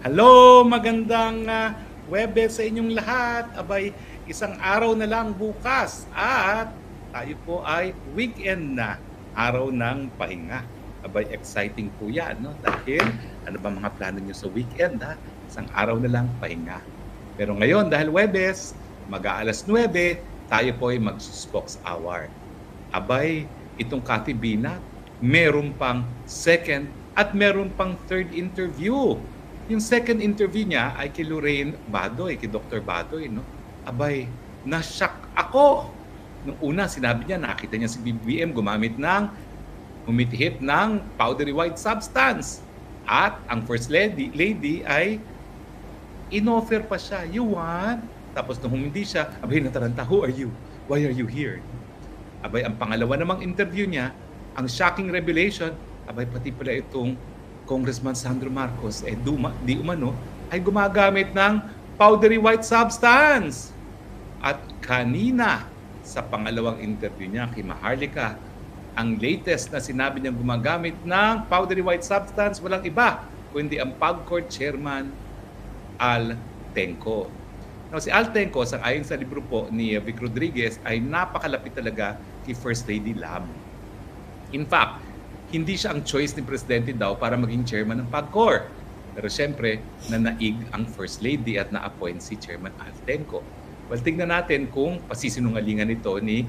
Hello, magandang Webes sa inyong lahat. Abay, isang araw na lang bukas at tayo po ay weekend na, araw ng pahinga. Abay, exciting po yan, no? Dahil ano ba mga plano nyo sa weekend, ha? Isang araw na lang pahinga. Pero ngayon, dahil Webes, mag-aalas 9, tayo po ay mag-spokes hour. Abay, itong Kati Binat, meron pang second at meron pang third interview. Yung second interview niya ay kay Lorraine Badoy, kay Dr. Badoy, no? Abay, na-shock ako. Nung una, sinabi niya, nakita niya si BBM gumamit ng, humitihip ng powdery white substance. At ang first lady ay in-offer pa siya, you want? Tapos nung hindi siya, abay nataranta, who are you? Why are you here? Abay, ang pangalawa namang interview niya, ang shocking revelation, abay pati pala itong Congressman Sandro Marcos, di umano, ay gumagamit ng powdery white substance. At kanina, sa pangalawang interview niya kay Maharlika, ang latest na sinabi niyang gumagamit ng powdery white substance, walang iba, kundi ang PAGCOR Chairman Al Tenco. Now, si Al Tenco, ayon sa libro po ni Vic Rodriguez, ay napakalapit talaga kay First Lady Lam. In fact, hindi siya ang choice ni Presidente daw para maging chairman ng PAGCOR. Pero siyempre, nanaig ang First Lady at na-appoint si Chairman Al Tenco. Well, tingnan natin kung pasisinungalingan ito ni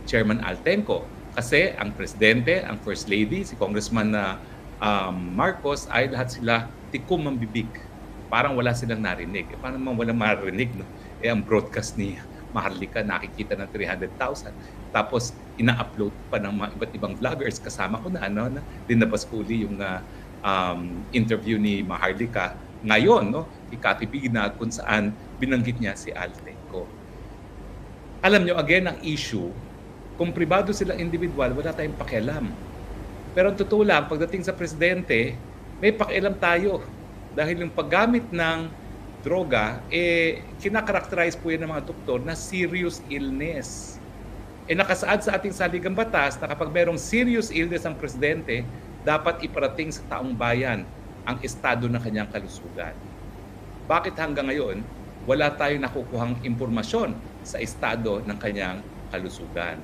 Chairman Al Tenco. Kasi ang Presidente, ang First Lady, si Congressman Marcos, ay lahat sila tikom ang bibig. Parang wala silang narinig. Parang walang marinig, no? Ang broadcast ni Maharlika, nakikita ng 300,000. Tapos, ina-upload pa ng mga iba't ibang vloggers. Kasama ko na, dinabas ko uli yung interview ni Maharlika ngayon, no? Kati Binat, kung saan binanggit niya si Al Tenco. Alam nyo, again, ang issue, kung pribado silang individual, wala tayong pakialam. Pero ang totoo lang, pagdating sa Presidente, may pakialam tayo. Dahil yung paggamit ng droga, kinakarakterize po yan ng mga doktor na serious illness. Nakasaad sa ating saligang batas na kapag mayroong serious illness ang Presidente, dapat iparating sa taong bayan ang estado ng kanyang kalusugan. Bakit hanggang ngayon, wala tayong nakukuhang impormasyon sa estado ng kanyang kalusugan?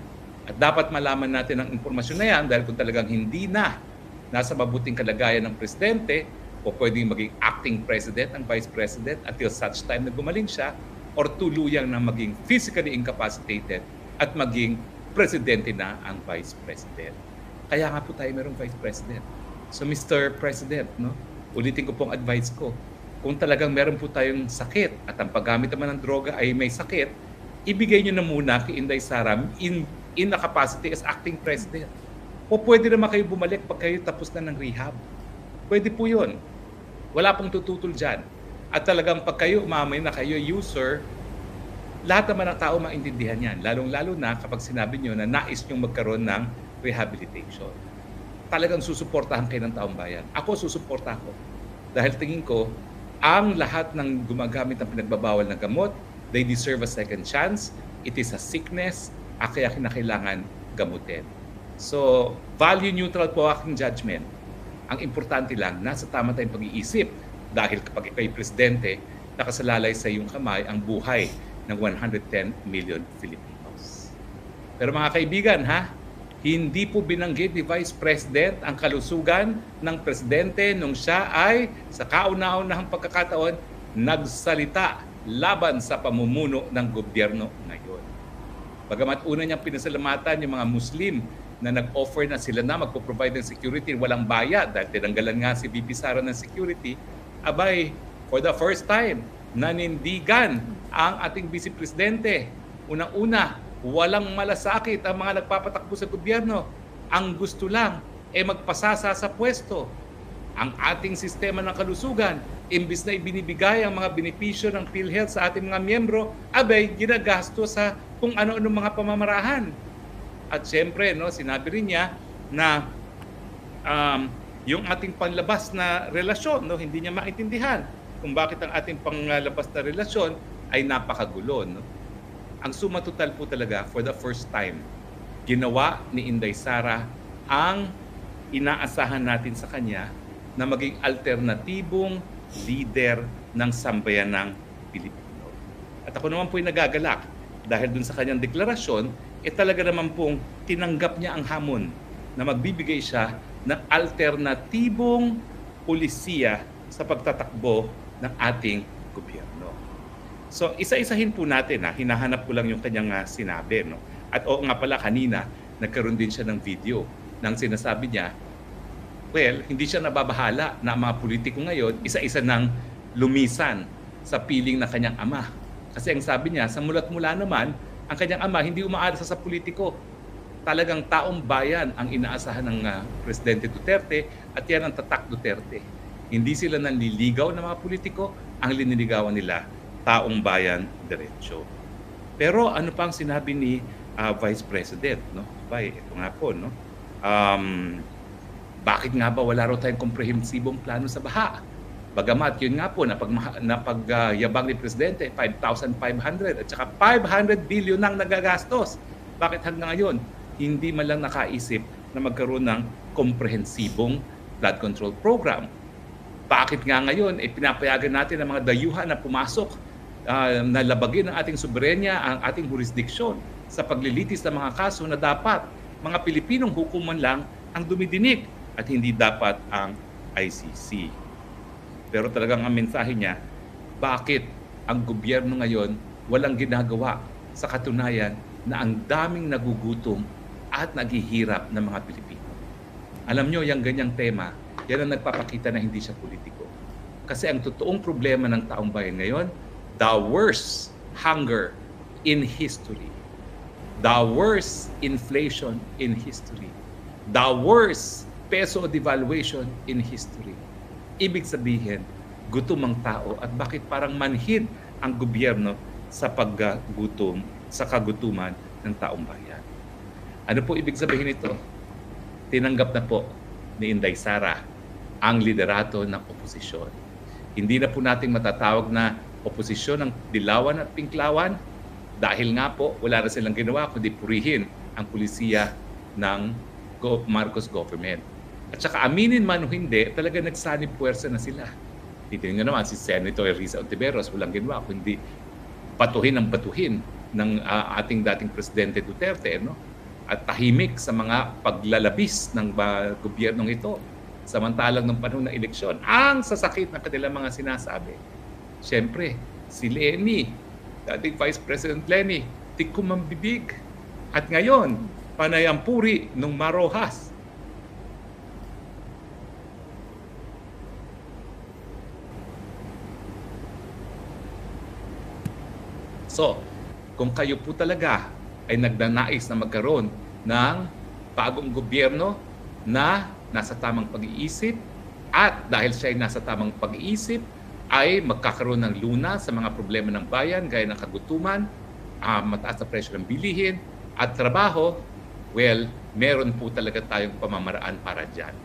At dapat malaman natin ang impormasyon na yan dahil kung talagang hindi na nasa mabuting kalagayan ng Presidente, o pwedeng maging acting president ang vice president until such time na gumaling siya, or tuluyang na maging physically incapacitated at maging presidente na ang vice president. Kaya nga po tayo mayroong vice president. So Mr. President, no, ulitin ko pong advice ko, kung talagang meron po tayong sakit at ang paggamit naman ng droga ay may sakit, ibigay nyo na muna kay Inday Sara in a capacity as acting president. O pwede naman kayo bumalik pag kayo tapos na ng rehab. Pwede po yun. Wala pong tututol dyan. At talagang pag kayo umamay na kayo user, lahat naman ng tao maintindihan yan. Lalong-lalo na kapag sinabi nyo na nais nyong magkaroon ng rehabilitation. Talagang susuportahan kayo ng taong bayan. Ako susuporta ko. Dahil tingin ko, ang lahat ng gumagamit ng pinagbabawal na gamot, they deserve a second chance. It is a sickness, kaya kinakailangan gamutin. So, value neutral po aking judgment. Ang importante lang, nasa tama tayong pag-iisip dahil kapag ikaw'y presidente, nakasalalay sa iyong kamay ang buhay ng 110 million Filipinos. Pero mga kaibigan, hindi po binanggit ni Vice President ang kalusugan ng presidente nung siya ay sa kauna-unahang pagkakataon nagsalita laban sa pamumuno ng gobyerno ngayon. Bagamat una niyang pinasalamatan yung mga Muslim na nag-offer na sila na magpo-provide ng security walang bayad dahil tinanggalan nga si VP Sara ng security, abay, for the first time, nanindigan ang ating Vice Presidente. Unang-una, walang malasakit ang mga nagpapatakbo sa gobyerno. Ang gusto lang magpasasa sa pwesto. Ang ating sistema ng kalusugan, imbis na ibinibigay ang mga benepisyo ng PhilHealth sa ating mga miyembro, abay, ginagasto sa kung ano-ano mga pamamarahan. At siyempre, sinabi rin niya na yung ating panlabas na relasyon, hindi niya maintindihan kung bakit ang ating panlabas na relasyon ay napakagulo. Ang suma total po talaga, for the first time, ginawa ni Inday Sara ang inaasahan natin sa kanya na maging alternatibong leader ng sambayanang Pilipino. At ako naman po'y nagagalak dahil dun sa kanyang deklarasyon, talaga naman pong tinanggap niya ang hamon na magbibigay siya ng alternatibong pulisiya sa pagtatakbo ng ating gobyerno. So isa-isahin po natin, hinahanap ko lang yung kanyang sinabi. No? At oo nga pala kanina, nagkaroon din siya ng video nang sinasabi niya, well, hindi siya nababahala na ang mga politiko ngayon, isa-isa nang lumisan sa piling ng kanyang ama. Kasi ang sabi niya, sa mula't mula naman, ang kanyang ama hindi umaasa sa politiko. Talagang taong bayan ang inaasahan ng Presidente Duterte at yan ang tatak Duterte. Hindi sila nanliligaw ng mga politiko, ang liniligawan nila, taong bayan diretso. Pero ano pang sinabi ni Vice President? No? Ito nga po, no? Bakit nga ba wala raw tayong komprehensibong plano sa baha? Bagamat yun nga po, napagyabang ni Presidente, 5,500 at saka 500 billion nang nagagastos. Bakit hanggang ngayon, hindi man lang nakaisip na magkaroon ng komprehensibong flood control program? Bakit nga ngayon, pinapayagan natin ang mga dayuhan na pumasok, na labagin ang ating soberenya, ang ating jurisdiksyon sa paglilitis ng mga kaso na dapat mga Pilipinong hukuman lang ang dumidinig at hindi dapat ang ICC. Pero talagang ang mensahe niya, bakit ang gobyerno ngayon walang ginagawa sa katunayan na ang daming nagugutom at naghihirap ng mga Pilipino. Alam nyo, yung ganyang tema, yan ang nagpapakita na hindi siya politiko. Kasi ang totoong problema ng taong bayan ngayon, the worst hunger in history, the worst inflation in history, the worst peso devaluation in history. Ibig sabihin, gutom ang tao at bakit parang manhid ang gobyerno sa paggutom, sa kagutuman ng taong bayan. Ano po ibig sabihin nito? Tinanggap na po ni Inday Sara ang liderato ng oposisyon. Hindi na po natin matatawag na oposisyon ng dilawan at pinklawan dahil nga po wala na silang ginawa kundi purihin ang pulisiya ng Marcos government. At saka aminin man o hindi, talaga nagsanib puwersa na sila. Titingnan nyo naman si Senator Risa Ontiveros, walang ginawa kundi batuhin ang batuhin ng ating dating Presidente Duterte, no? At tahimik sa mga paglalabis ng gobyernong ito. Samantalang ng panahon ng eleksyon, ang sasakit ng kanilang mga sinasabi. Siyempre, si Leni, dating Vice President Leni, tikom ang bibig. At ngayon, panay ang puri ng Marojas. So, kung kayo po talaga ay nagdanais na magkaroon ng bagong gobyerno na nasa tamang pag-iisip at dahil siya ay nasa tamang pag-iisip ay magkakaroon ng luna sa mga problema ng bayan gaya ng kagutuman, mataas na presyo ng bilihin at trabaho, well, meron po talaga tayong pamamaraan para dyan.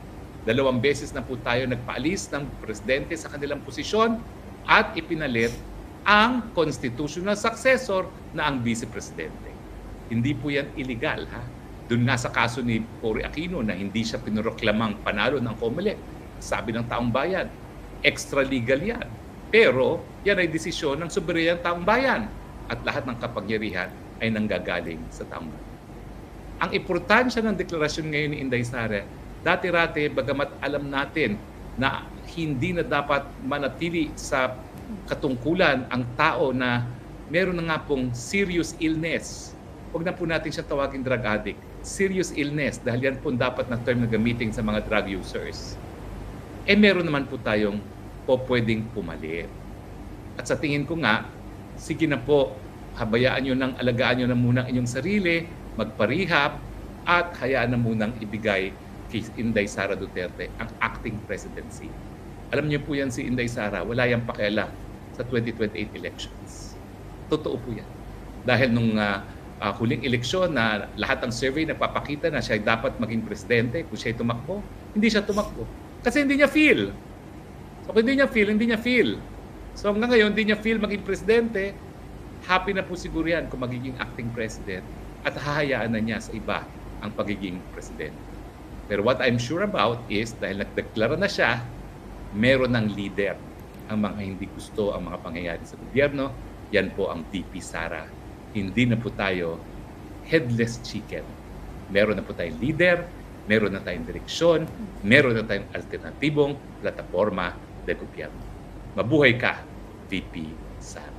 2 beses na po tayo nagpaalis ng presidente sa kanilang posisyon at ipinalit ang constitutional successor na ang vice-presidente. Hindi po yan illegal, ha? Doon nga sa kaso ni Cory Aquino na hindi siya pinroklamang panalo ng COMELEC, sabi ng taong bayan, extra legal yan. Pero yan ay desisyon ng soberanong taong bayan at lahat ng kapangyarihan ay nanggagaling sa taong bayan. Ang importansya ng deklarasyon ngayon ni Inday Sara, dati-rati bagamat alam natin na hindi na dapat manatili sa katungkulan ang tao na meron na nga pong serious illness. Huwag na po natin siya tawagin drug addict. Serious illness dahil yan po dapat na term na gamitin sa mga drug users. Meron naman po tayong pwedeng pumalit. At sa tingin ko nga, sige na po, habayaan nyo nang alagaan nyo na muna ang inyong sarili, magparehab, at hayaan na munang ibigay kay Inday Sara Duterte ang acting presidency. Alam niyo po yan si Inday Sara, wala yang pakialam sa 2028 elections. Totoo po yan. Dahil nung huling eleksyon na lahat ng survey nagpapakita na siya dapat maging presidente, kung siya tumakbo, hindi siya tumakbo. Kasi hindi niya feel. So kung hindi niya feel. So hanggang ngayon, hindi niya feel maging presidente, happy na po siguro yan kung magiging acting president at hahayaan na niya sa iba ang pagiging presidente. Pero what I'm sure about is, dahil nagdeklara na siya, meron ng leader ang mga hindi gusto ang mga pangyayari sa gobyerno, yan po ang VP Sara. Hindi na po tayo headless chicken. Meron na po tayong leader, meron na tayong direksyon, meron na tayong alternatibong plataforma de gobyerno. Mabuhay ka, VP Sara.